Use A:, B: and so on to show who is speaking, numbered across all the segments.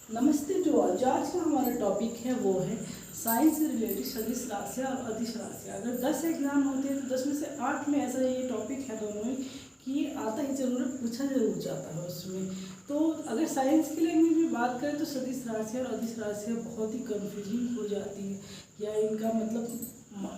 A: नमस्ते जो आज का हमारा टॉपिक है वो है साइंस से रिलेटेड सदिश राशियाँ और अदिश राशियाँ। अगर 10 एग्जाम होते हैं तो 10 में से 8 में ऐसा ये टॉपिक है दोनों ही कि आता ही जरूर है, पूछा जरूर जाता है उसमें। तो अगर साइंस की लैंग्वेज में बात करें तो सदिश राशियाँ और अदिश राशियाँ बहुत ही कन्फ्यूजिंग हो जाती है या इनका मतलब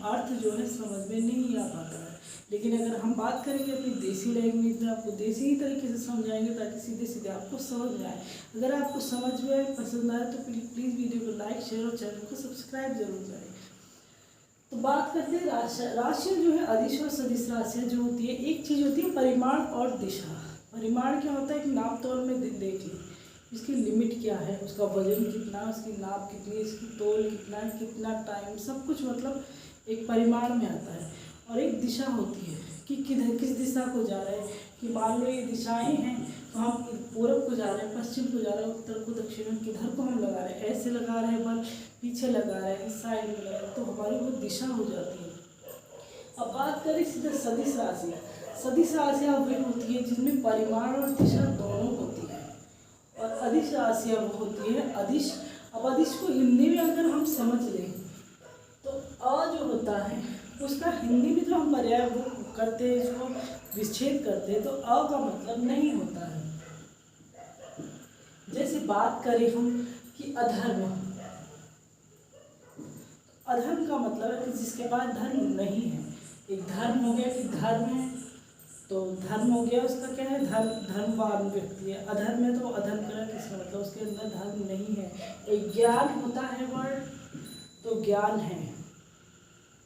A: अर्थ जो है समझ में नहीं आ पाता है। लेकिन अगर हम बात करेंगे अपनी देसी लैंग्वेज में, आपको देसी ही तरीके से समझाएंगे ताकि सीधे सीधे आपको समझ में आए। अगर आपको समझ में आए, पसंद आए तो प्लीज़ वीडियो को लाइक शेयर और चैनल को सब्सक्राइब जरूर करें। तो बात करते हैं राशियाँ जो है अदिश और सदिश राशियाँ जो होती है, एक चीज़ होती है परिमाण और दिशा। परिमाण क्या होता है कि नाप तोल में देख लें इसकी लिमिट क्या है, उसका वजन कितना, उसकी नाप कितनी, इसकी तोल कितना, कितना टाइम, सब कुछ मतलब एक परिमाण में आता है। और एक दिशा होती है कि किधर किस दिशा को जा रहे हैं, कि मान लो ये दिशाएं हैं तो हम पूरब को जा रहे हैं, पश्चिम को जा रहे हैं, उत्तर को, दक्षिण में, किधर को हम लगा रहे हैं, ऐसे लगा रहे हैं बल, पीछे लगा रहे हैं, इस साइड में लगा रहे हैं, तो हमारी वो दिशा हो जाती है। अब बात करें सीधे सदिश राशि। सदिश राशियाँ वही होती है जिनमें परिमाण और दिशा दोनों होती है। और अदिश राशियाँ वो होती है अदिश। अब अदिश को हिंदी में अगर हम समझ लें तो अ जो होता है उसका हिंदी में जो हम पर्याय वो करते हैं, इसको विच्छेद करते हैं तो अ का मतलब नहीं होता है। जैसे बात करें हम कि अधर्म, अधर्म का मतलब है कि जिसके पास धर्म नहीं है। एक धर्म हो गया कि धर्म है तो धर्म हो गया, उसका क्या है धर्मवान व्यक्ति है। अधर्म है तो अधर्म करा किसका मतलब उसके अंदर धर्म नहीं है। एक ज्ञान होता है वर्ड तो ज्ञान है,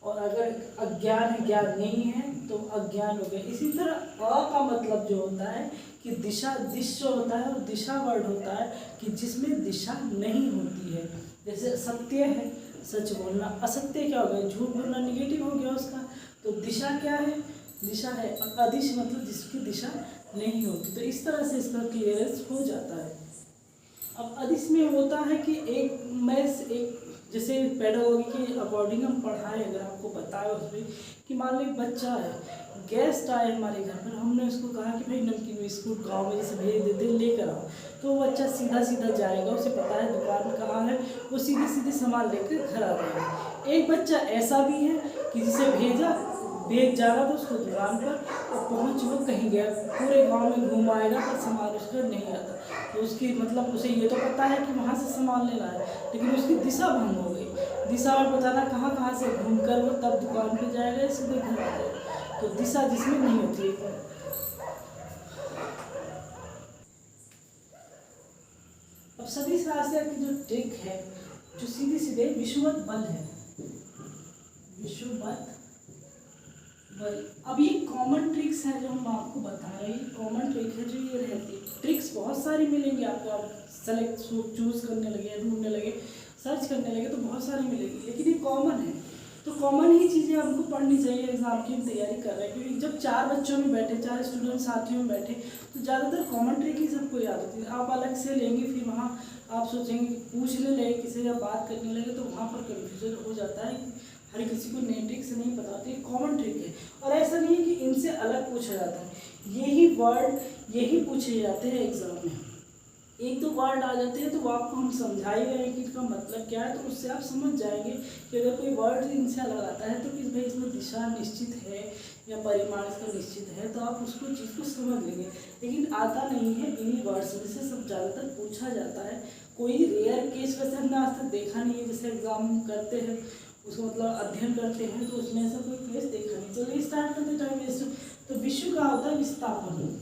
A: और अगर अज्ञान है, ज्ञान नहीं है तो अज्ञान हो गया। इसी तरह अ का मतलब जो होता है कि दिशा, दिश जो होता है वो दिशा वर्ड होता है कि जिसमें दिशा नहीं होती है। जैसे सत्य है सच बोलना, असत्य क्या हो गया झूठ बोलना, निगेटिव हो गया उसका। तो दिशा क्या है, दिशा है। और अदिश मतलब जिसकी दिशा नहीं होती। तो इस तरह से इसका क्लियरेंस हो जाता है। अब अदिश में होता है कि एक जैसे पेडागोगी के अकॉर्डिंग हम पढ़ाएं, अगर आपको बताए उसमें कि मान लो एक बच्चा है, गेस्ट आए हमारे घर पर, हमने उसको कहा कि भाई नमकीन बिस्कुट गाँव में जैसे भेज देते हैं लेकर आओ, तो वो बच्चा सीधा सीधा जाएगा, उसे पता है दुकान कहाँ है, वो सीधे सीधे सामान लेकर घर आ जाएगा। एक बच्चा ऐसा भी है कि जिसे भेज जाना तो उसको दुकान पर, और पहुँच वो कहीं गया, पूरे गांव में घूम आएगा पर सामान उसका नहीं आता। तो उसकी मतलब उसे ये तो पता है कि वहाँ से सामान लेना है, लेकिन उसकी दिशा भंग हो गई। दिशा और बताना कहाँ कहाँ से घूमकर वो तब दुकान पे जाएगा, सीधे घर आ जाएगा। तो दिशा जिसमें नहीं होती है। अब सदिश राशियाँ की जो ट्रिक है, जो सीधे सीधे विषुवत बल है, विषुवत बल। अब ये कॉमन ट्रिक्स हैं जो हम आपको बता रहे हैं, कॉमन ट्रिक है जो ये रहती है। ट्रिक्स बहुत सारी मिलेंगी आपको, आप सेलेक्ट चूज करने लगे, ढूंढने लगे, सर्च करने लगे तो बहुत सारी मिलेगी, लेकिन ये कॉमन है। तो कॉमन ही चीज़ें हमको पढ़नी चाहिए एग्जाम की हम तैयारी कर रहे हैं। क्योंकि जब 4 बच्चों में बैठे, 4 स्टूडेंट साथियों में बैठे तो ज़्यादातर कॉमन ट्रिक ही सबको याद होती है। आप अलग से लेंगे फिर वहाँ आप सोचेंगे कि पूछने लगे किसी या बात करने लगे तो वहाँ पर कन्फ्यूजन हो जाता है। हर किसी को नई ट्रिक से नहीं पता होती, कॉमन ट्रिक है। और ऐसा नहीं है कि इनसे अलग पूछा जाता है, यही वर्ड यही पूछे जाते हैं एग्जाम में। एक दो वर्ड आ जाते हैं तो वो आपको हम समझाए गए कि इसका मतलब क्या है, तो उससे आप समझ जाएंगे कि अगर कोई वर्ड इनसे अलग आता है तो कि भाई इसमें दिशा निश्चित है या परिमाण इसका निश्चित है, तो आप उसको चीज़ को समझ लेंगे। लेकिन आता नहीं है, इन्हीं वर्ड्स में से सब ज़्यादातर पूछा जाता है। कोई रेयर केस वैसे हमने आज तक देखा नहीं है, जैसे एग्जाम करते हैं उसको मतलब अध्ययन करते हैं तो उसमें ऐसा कोई केस देखा नहीं। चलिए स्टार्ट करते टाइम वेस्ट। तो विश्व का होता है विस्थापन।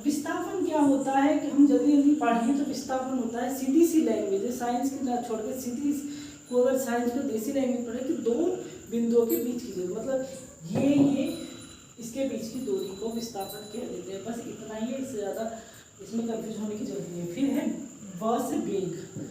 A: विस्थापन क्या होता है कि हम जल्दी जल्दी पढ़ें तो विस्थापन होता है सीधी सी लैंग्वेज है, साइंस की ना छोड़कर सीधी को अगर साइंस को देसी लैंग्वेज पढ़े कि दो बिंदुओं के बीच की दूरी, मतलब ये इसके बीच की दूरी को विस्थापन कह देते हैं। बस इतना ही है, इससे ज़्यादा इसमें कंफ्यूज होने की जरूरत नहीं है। फिर है व से वेग।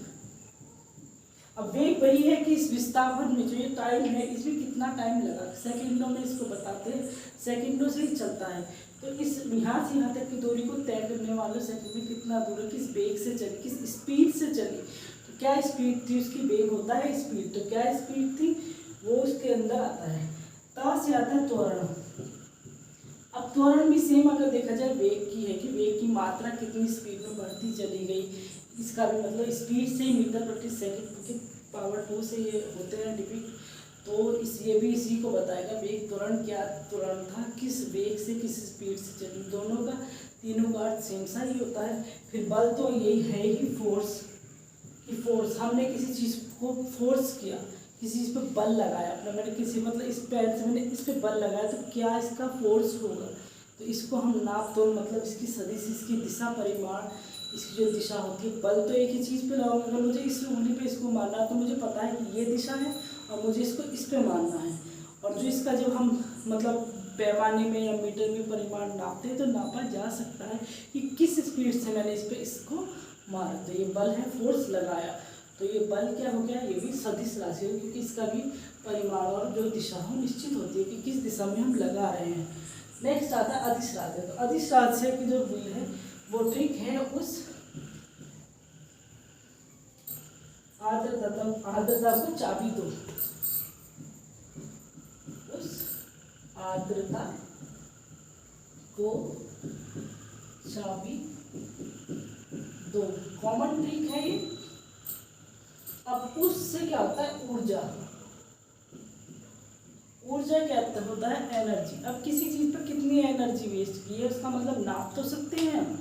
A: अब वेग वही है कि इस विस्थापन में जो ये टाइम है इसमें कितना टाइम लगा, सेकंडों में इसको बताते हैं, सेकंडों से ही चलता है। तो इस यहाँ से यहाँ तक की दूरी को तय करने वाले सेकंड में कितना दूर है, किस वेग से चली, किस स्पीड से चली। तो क्या स्पीड थी उसकी, वेग होता है स्पीड, तो क्या स्पीड थी वो उसके अंदर आता है। ता से आता है त्वरण। अब त्वरण भी सेम अगर देखा जाए वेग की है कि वेग की मात्रा कितनी स्पीड में बढ़ती चली गई, इसका भी मतलब स्पीड से ही मीटर प्रति सेकंड की पावर 2 से ये होते हैं डिपिक्ट। तो ये भी इसी को बताएगा वेग त्वरण क्या त्वरण था, किस वेग से किस स्पीड से चली, दोनों का तीनों का अर्थ सेम सा ही होता है। फिर बल तो यही है ही फोर्स, कि फोर्स हमने किसी चीज़ को फोर्स किया, किसी चीज़ पे बल लगाया अपना, मैंने किसी मतलब इस पैर से मैंने इस पे बल लगाया तो क्या इसका फोर्स होगा, तो इसको हम नाप तोल मतलब इसकी सदिश, इसकी दिशा परिमाण, इसकी जो दिशा होती है। बल तो एक ही चीज़ पे लगाऊंगा, अगर मुझे इस उंगली पे इसको मारना तो मुझे पता है कि ये दिशा है और मुझे इसको इस पे मारना है। और जो इसका जब हम मतलब पैमाने में या मीटर में परिमाण नापते हैं तो नापा जा सकता है कि किस स्पीड से मैंने इस पे इसको मारा, तो ये बल है, फोर्स लगाया। तो ये बल क्या हो गया, ये भी सदिश राशि हो, क्योंकि इसका भी परिमाण और जो दिशा हो निश्चित होती है कि किस दिशा में हम लगा रहे हैं। नेक्स्ट आता है अदिश राशि। तो अदिश राशि की जो व्हील है वो ट्रिक है उस आर्द्रता को चाबी दो, उस आर्द्रता को चाबी दो, कॉमन ट्रिक है ये। अब उससे क्या होता है, ऊर्जा, ऊर्जा क्या होता है, एनर्जी। अब किसी चीज़ पर कितनी एनर्जी वेस्ट की है उसका मतलब नाप तो सकते हैं हम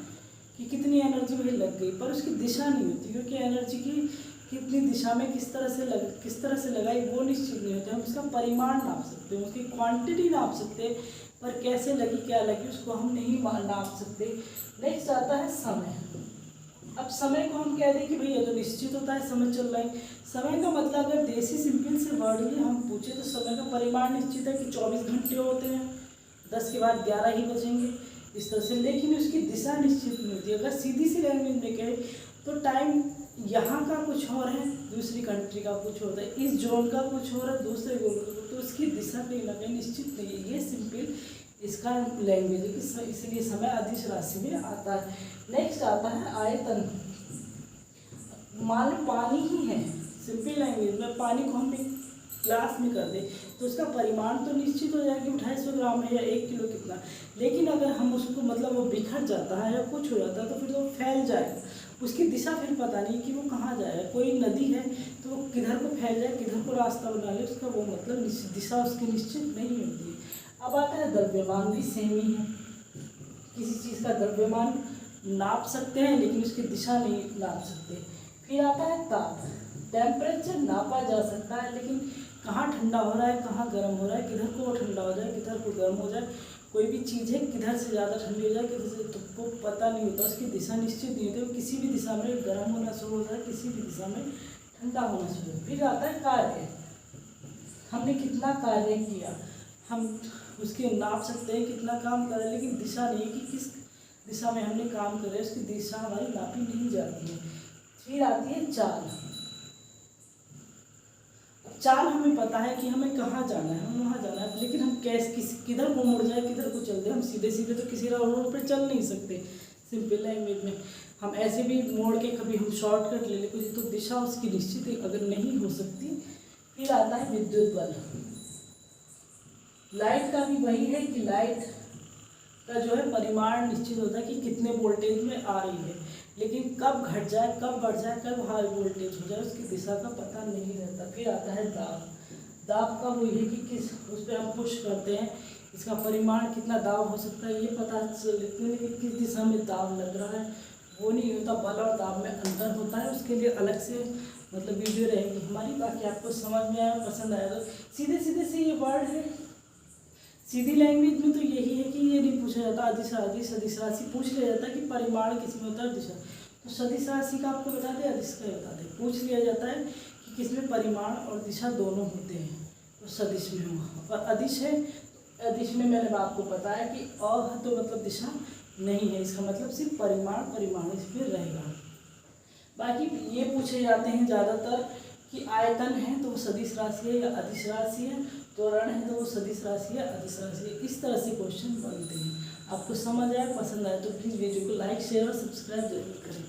A: कि कितनी एनर्जी वही लग गई, पर उसकी दिशा नहीं होती, क्योंकि एनर्जी की कितनी दिशा में किस तरह से लगाई वो निश्चित नहीं होता। हम उसका परिमाण नाप सकते हैं, उसकी क्वांटिटी नाप सकते हैं, पर कैसे लगी क्या लगी उसको हम नहीं नाप सकते। नेक्स्ट आता है समय। अब समय को हम कह दें कि भैया तो निश्चित होता है समय चल रहा है। समय का मतलब अगर देसी सिंपल से वर्ड में हम पूछे तो समय का परिमाण निश्चित है कि 24 घंटे होते हैं, 10 के बाद 11 ही बजेंगे इस तरह से, लेकिन उसकी दिशा निश्चित नहीं होती। अगर सीधी सी लैंग्वेज में कहे तो टाइम यहाँ का कुछ और है, दूसरी कंट्री का कुछ होता है, इस जोन का कुछ और है, दूसरे जोन का, तो उसकी दिशा कहीं ना कहीं निश्चित नहीं है। ये सिंपल इसका लैंग्वेज है कि इसलिए समय अदिश राशि में आता है। नेक्स्ट आता है आयतन। मान लो पानी ही है, सिंपल लैंग्वेज में पानी को हम एक ग्लास में कर दें तो उसका परिमाण तो निश्चित हो जाएगा कि 250 ग्राम है या 1 किलो कितना, लेकिन अगर हम उसको मतलब वो बिखर जाता है या कुछ हो जाता है तो फिर तो फैल जाएगा, उसकी दिशा फिर पता नहीं कि वो कहाँ जाएगा। कोई नदी है तो वो किधर को फैल जाए, किधर को रास्ता बना ले, उसका वो मतलब दिशा उसकी निश्चित नहीं होती है। अब आता है द्रव्यमान, भी सेम ही है, किसी चीज़ का द्रव्यमान नाप सकते हैं लेकिन उसकी दिशा नहीं नाप सकते। फिर आता है ताप। टेम्परेचर नापा जा सकता है लेकिन कहाँ ठंडा हो रहा है कहाँ गर्म हो रहा है, किधर को वो ठंडा हो जाए किधर को गर्म हो जाए, कोई भी चीज़ है किधर से ज़्यादा ठंडी हो जाए किधर से, तो वो पता नहीं होता, उसकी दिशा निश्चित नहीं होती, वो किसी भी दिशा में गर्म होना शुरू होता है, किसी भी दिशा में ठंडा होना शुरू होता है। फिर आता है कार्य। हमने कितना कार्य किया हम उसके नाप सकते हैं, कितना काम करें, लेकिन दिशा नहीं कि किस दिशा में हमने काम करे, उसकी दिशा हमारी नापी नहीं जाती है। फिर आती है चाल। चाल हमें पता है कि हमें कहाँ जाना है, हम वहाँ जाना है, लेकिन हम कैसे किधर को मुड़ जाए किधर को चल दे, हम सीधे सीधे तो किसी रोड पर चल नहीं सकते। सिंपल लैंग्वेज में हम ऐसे भी मोड़ के कभी हम शॉर्टकट ले ले कुछ, तो दिशा उसकी निश्चित अगर नहीं हो सकती। फिर आता है विद्युत बल। लाइट का भी वही है कि लाइट का जो है परिमाण निश्चित होता है कि कितने वोल्टेज में आ रही है, लेकिन कब घट जाए कब बढ़ जाए कब हाई वोल्टेज हो जाए उसकी दिशा का पता नहीं रहता। फिर आता है दाब। दाब का वही है कि किस उस पर हम पुश करते हैं, इसका परिमाण कितना दाब हो सकता है ये पता चलता है, कि किस दिशा में दाब लग रहा है वो नहीं होता। बल और दाब में अंतर होता है, उसके लिए अलग से मतलब वीडियो रहेगी हमारी। बाकी आपको समझ में आया पसंद आया तो सीधे सीधे से ये वर्ड है। सीधी लैंग्वेज में तो यही है कि ये नहीं पूछा जाता सदिश राशि पूछ लिया जाता है कि परिमाण किसमें होता है, दिशा। तो सदिश राशि का आपको बता दें, अदिश का बता दें, पूछ लिया जाता है कि किसमें परिमाण और दिशा दोनों होते हैं तो सदिश में होगा। और अदिश है तो अदिश में मैंने आपको बताया कि अ तो मतलब दिशा नहीं है, इसका मतलब सिर्फ परिमाण इसमें रहेगा। बाकी ये पूछे जाते हैं ज़्यादातर कि आयतन है तो वो सदिश राशि है या अदिश राशि है, त्वरण है तो वो सदिश राशि है अदिश राशि है, इस तरह से क्वेश्चन बनते हैं। आपको समझ आया पसंद आया तो प्लीज़ वीडियो को लाइक शेयर और सब्सक्राइब जरूर करें।